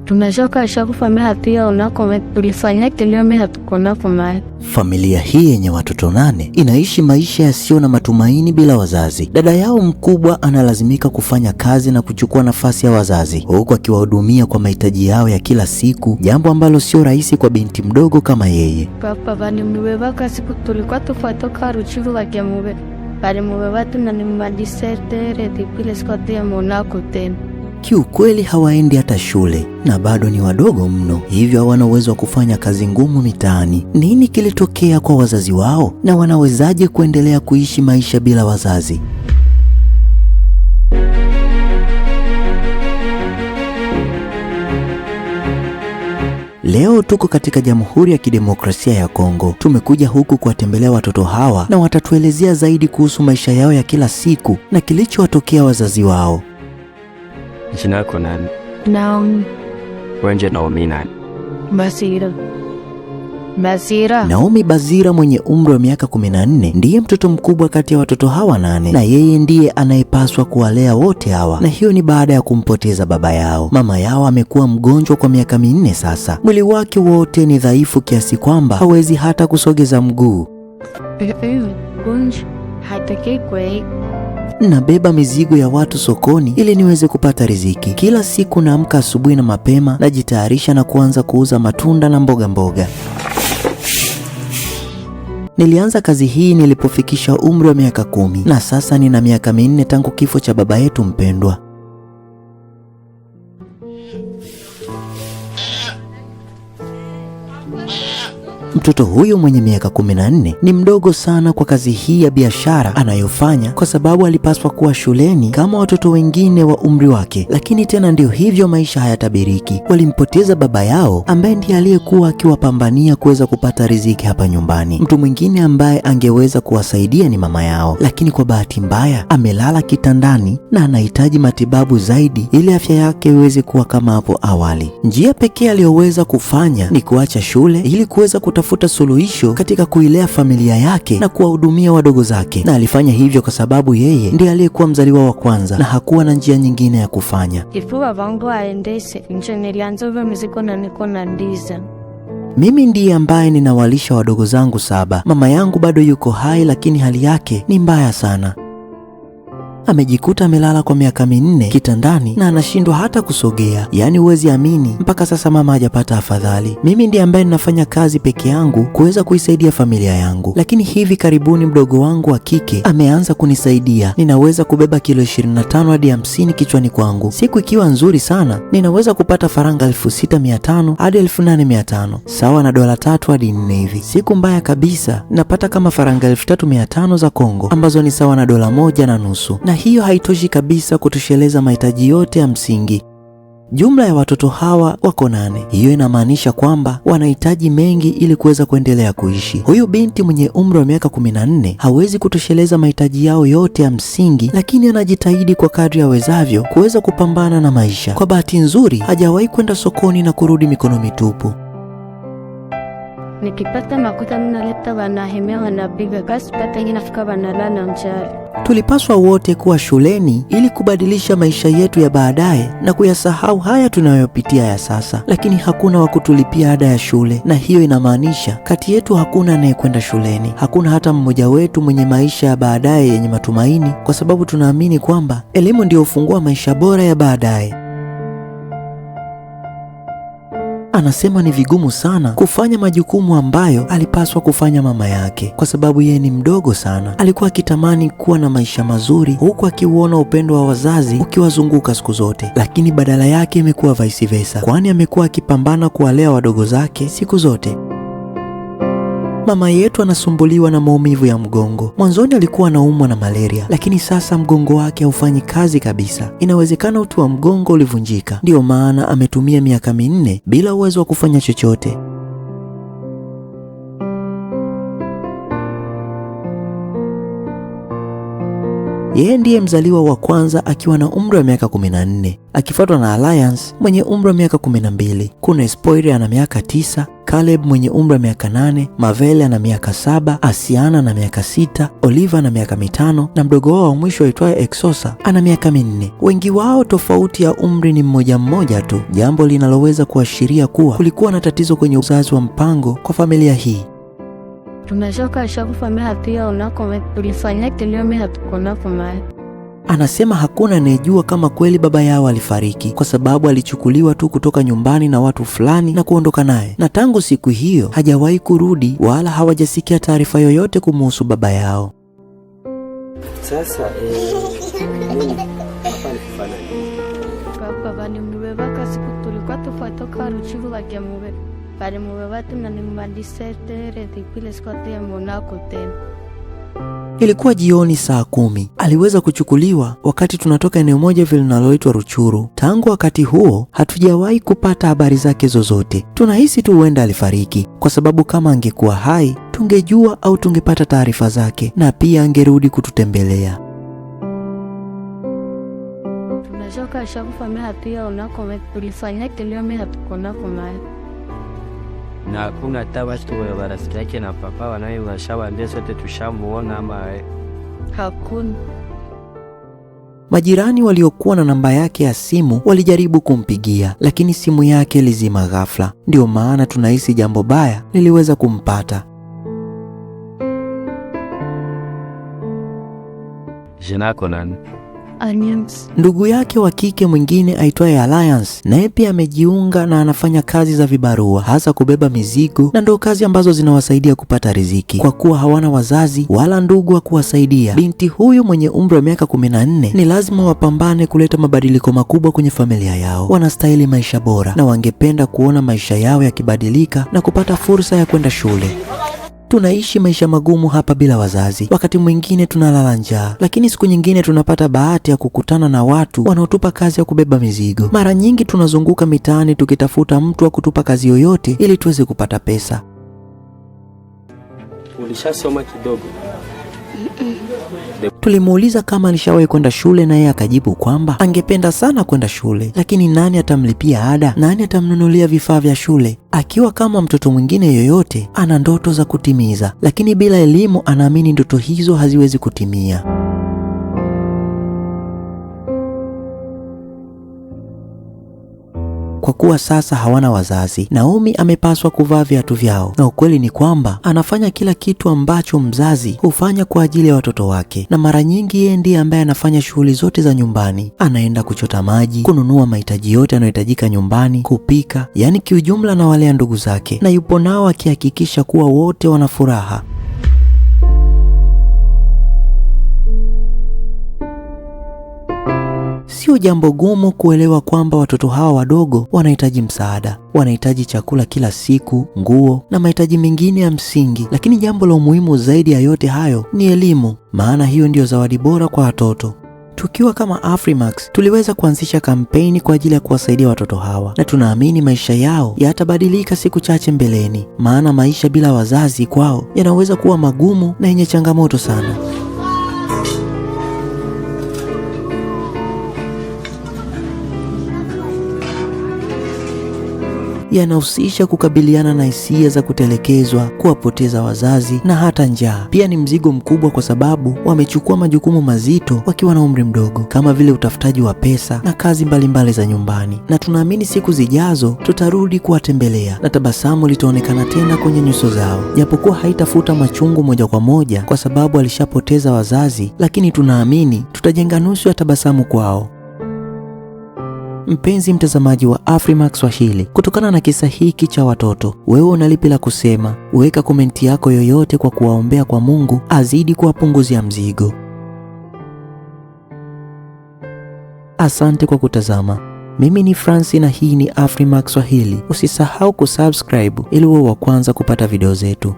Tumeshoka kufanya hatia unako tulifanya kilio hatukona kumai. Familia hii yenye watoto 8 inaishi maisha yasiyo na matumaini bila wazazi. Dada yao mkubwa analazimika kufanya kazi na kuchukua nafasi ya wazazi, huku akiwahudumia kwa mahitaji yao ya kila siku, jambo ambalo sio rahisi kwa binti mdogo kama yeye. Papa bani mubeba kasi tulikuwa tufatoka Ruchuru wake mube. Bali mubeba tunanimalisete redipile skote ya monako tena. Kiukweli hawaendi hata shule na bado ni wadogo mno, hivyo hawana uwezo wa kufanya kazi ngumu mitaani. Nini kilitokea kwa wazazi wao na wanawezaje kuendelea kuishi maisha bila wazazi? Leo tuko katika Jamhuri ya Kidemokrasia ya Kongo. Tumekuja huku kuwatembelea watoto hawa na watatuelezea zaidi kuhusu maisha yao ya kila siku na kilichowatokea wazazi wao. Jina lako nani? Naomi. Wenje Naomi nani? Bazira. Naomi Bazira mwenye umri wa miaka 14 ndiye mtoto mkubwa kati ya watoto hawa 8, na yeye ndiye anayepaswa kuwalea wote hawa, na hiyo ni baada ya kumpoteza baba yao. Mama yao amekuwa mgonjwa kwa miaka 4 sasa. Mwili wake wote ni dhaifu kiasi kwamba hawezi hata kusogeza mguu. Nabeba mizigo ya watu sokoni ili niweze kupata riziki. Kila siku naamka asubuhi na mapema, najitayarisha na kuanza kuuza matunda na mboga. Nilianza kazi hii nilipofikisha umri wa miaka 10 na sasa nina miaka 4 tangu kifo cha baba yetu mpendwa. Mtoto huyu mwenye miaka 14 ni mdogo sana kwa kazi hii ya biashara anayofanya, kwa sababu alipaswa kuwa shuleni kama watoto wengine wa umri wake. Lakini tena ndio hivyo, maisha hayatabiriki. Walimpoteza baba yao ambaye ndiye aliyekuwa akiwapambania kuweza kupata riziki hapa nyumbani. Mtu mwingine ambaye angeweza kuwasaidia ni mama yao, lakini kwa bahati mbaya amelala kitandani na anahitaji matibabu zaidi ili afya yake iweze kuwa kama hapo awali. Njia pekee aliyoweza kufanya ni kuacha shule ili kuweza kutafuta suluhisho katika kuilea familia yake na kuwahudumia wadogo zake, na alifanya hivyo kwa sababu yeye ndiye aliyekuwa mzaliwa wa kwanza na hakuwa na njia nyingine ya kufanya. Mimi ndiye ambaye ninawalisha wadogo zangu 7. Mama yangu bado yuko hai, lakini hali yake ni mbaya sana. Amejikuta amelala kwa miaka 4 kitandani na anashindwa hata kusogea. Yaani huwezi amini, mpaka sasa mama hajapata afadhali. Mimi ndiye ambaye ninafanya kazi peke yangu kuweza kuisaidia familia yangu, lakini hivi karibuni mdogo wangu wa kike ameanza kunisaidia. Ninaweza kubeba kilo 25 hadi 50 kichwani kwangu. Siku ikiwa nzuri sana ninaweza kupata faranga 6500 hadi 8500, sawa na dola 3 hadi 4 hivi. Siku mbaya kabisa napata kama faranga 3500 za Kongo, ambazo ni sawa na dola 1.5, na hiyo haitoshi kabisa kutosheleza mahitaji yote ya msingi. Jumla ya watoto hawa wako 8. Hiyo inamaanisha kwamba wanahitaji mengi ili kuweza kuendelea kuishi. Huyu binti mwenye umri wa miaka 14 hawezi kutosheleza mahitaji yao yote ya msingi, lakini anajitahidi kwa kadri awezavyo kuweza kupambana na maisha. Kwa bahati nzuri hajawahi kwenda sokoni na kurudi mikono mitupu. Nikipata makuta ninaleta wanahemea wanapiga kasi, pata inafika wanalala njaa. Tulipaswa wote kuwa shuleni ili kubadilisha maisha yetu ya baadaye na kuyasahau haya tunayopitia ya sasa, lakini hakuna wa kutulipia ada ya shule, na hiyo inamaanisha kati yetu hakuna anayekwenda shuleni. Hakuna hata mmoja wetu mwenye maisha ya baadaye yenye matumaini, kwa sababu tunaamini kwamba elimu ndio hufungua maisha bora ya baadaye. Anasema ni vigumu sana kufanya majukumu ambayo alipaswa kufanya mama yake, kwa sababu yeye ni mdogo sana. Alikuwa akitamani kuwa na maisha mazuri huku akiuona upendo wa wazazi ukiwazunguka siku zote, lakini badala yake imekuwa vice versa, kwani amekuwa akipambana kuwalea wadogo zake siku zote. Mama yetu anasumbuliwa na maumivu ya mgongo. Mwanzoni alikuwa anaumwa na malaria, lakini sasa mgongo wake haufanyi kazi kabisa. Inawezekana uti wa mgongo ulivunjika, ndiyo maana ametumia miaka 4 bila uwezo wa kufanya chochote. Yeye ndiye mzaliwa wa kwanza akiwa na umri wa miaka 14, akifuatwa na Alliance mwenye umri wa miaka 12. Kuna Espoir ana miaka 9, Caleb mwenye umri wa miaka 8, Mavele ana miaka 7, Asiana ana miaka 6, Oliver ana miaka 5 na mdogo wao wa mwisho aitwaye Exosa ana miaka 4. Wengi wao tofauti ya umri ni mmoja tu, jambo linaloweza kuashiria kuwa kulikuwa na tatizo kwenye uzazi wa mpango kwa familia hii. Tumechoka kufanya hatia unako tulifanya kilio hatukona kama. Anasema hakuna anayejua kama kweli baba yao alifariki, kwa sababu alichukuliwa tu kutoka nyumbani na watu fulani na kuondoka naye, na tangu siku hiyo hajawahi kurudi wala hawajasikia taarifa yoyote kumuhusu baba yao. Sasa baba ni mbeba kasi tulikuwa tufatoka ruchivula ya mwe. Pale mwe na ni mandisete retipile skoti ya Monaco tena. Ilikuwa jioni saa 10. Aliweza kuchukuliwa wakati tunatoka eneo moja vile linaloitwa Ruchuru. Tangu wakati huo hatujawahi kupata habari zake zozote. Tunahisi tu huenda alifariki, kwa sababu kama angekuwa hai tungejua au tungepata taarifa zake, na pia angerudi kututembelea. Tunachoka kufanya hatia unako tulifanya kilio hatukona kama. Na kuna hata watu wa barafiki yake na papa wanashawaambia sote tushamuona ama hakuna. Majirani waliokuwa na namba yake ya simu walijaribu kumpigia, lakini simu yake ilizima ghafla. Ndio maana tunahisi jambo baya liliweza kumpata. Jina lako nani? Onions. Ndugu yake wa kike mwingine aitwaye Alliance naye pia amejiunga na anafanya kazi za vibarua, hasa kubeba mizigo, na ndio kazi ambazo zinawasaidia kupata riziki. Kwa kuwa hawana wazazi wala ndugu wa kuwasaidia, binti huyu mwenye umri wa miaka 14 ni lazima wapambane kuleta mabadiliko makubwa kwenye familia yao. Wanastahili maisha bora na wangependa kuona maisha yao yakibadilika na kupata fursa ya kwenda shule. Tunaishi maisha magumu hapa bila wazazi. Wakati mwingine tunalala njaa, lakini siku nyingine tunapata bahati ya kukutana na watu wanaotupa kazi ya kubeba mizigo. Mara nyingi tunazunguka mitaani tukitafuta mtu wa kutupa kazi yoyote ili tuweze kupata pesa. Ulishasoma kidogo? Tulimuuliza kama alishawahi kwenda shule, na yeye akajibu kwamba angependa sana kwenda shule, lakini nani atamlipia ada? Nani atamnunulia vifaa vya shule? Akiwa kama mtoto mwingine yoyote, ana ndoto za kutimiza, lakini bila elimu anaamini ndoto hizo haziwezi kutimia. Kwa kuwa sasa hawana wazazi, Naomi amepaswa kuvaa viatu vyao, na ukweli ni kwamba anafanya kila kitu ambacho mzazi hufanya kwa ajili ya watoto wake, na mara nyingi yeye ndiye ambaye anafanya shughuli zote za nyumbani. Anaenda kuchota maji, kununua mahitaji yote yanayohitajika nyumbani, kupika, yaani kiujumla anawalea ndugu zake, na yupo nao akihakikisha kuwa wote wana furaha. Sio jambo gumu kuelewa kwamba watoto hawa wadogo wanahitaji msaada, wanahitaji chakula kila siku, nguo na mahitaji mengine ya msingi, lakini jambo la muhimu zaidi ya yote hayo ni elimu, maana hiyo ndiyo zawadi bora kwa watoto. Tukiwa kama Afrimax tuliweza kuanzisha kampeni kwa ajili ya kuwasaidia watoto hawa, na tunaamini maisha yao yatabadilika siku chache mbeleni, maana maisha bila wazazi kwao yanaweza kuwa magumu na yenye changamoto sana. Yanahusisha kukabiliana na hisia za kutelekezwa, kuwapoteza wazazi na hata njaa. Pia ni mzigo mkubwa kwa sababu wamechukua majukumu mazito wakiwa na umri mdogo, kama vile utafutaji wa pesa na kazi mbalimbali za nyumbani. Na tunaamini siku zijazo tutarudi kuwatembelea na tabasamu litaonekana tena kwenye nyuso zao, japokuwa haitafuta machungu moja kwa moja kwa sababu alishapoteza wazazi, lakini tunaamini tutajenga nusu ya tabasamu kwao. Mpenzi mtazamaji wa Afrimax Swahili, kutokana na kisa hiki cha watoto, wewe una lipi la kusema? Weka komenti yako yoyote kwa kuwaombea kwa Mungu azidi kuwapunguzia mzigo. Asante kwa kutazama. Mimi ni Francis na hii ni Afrimax Swahili. Usisahau kusubscribe ili uwe wa kwanza kupata video zetu.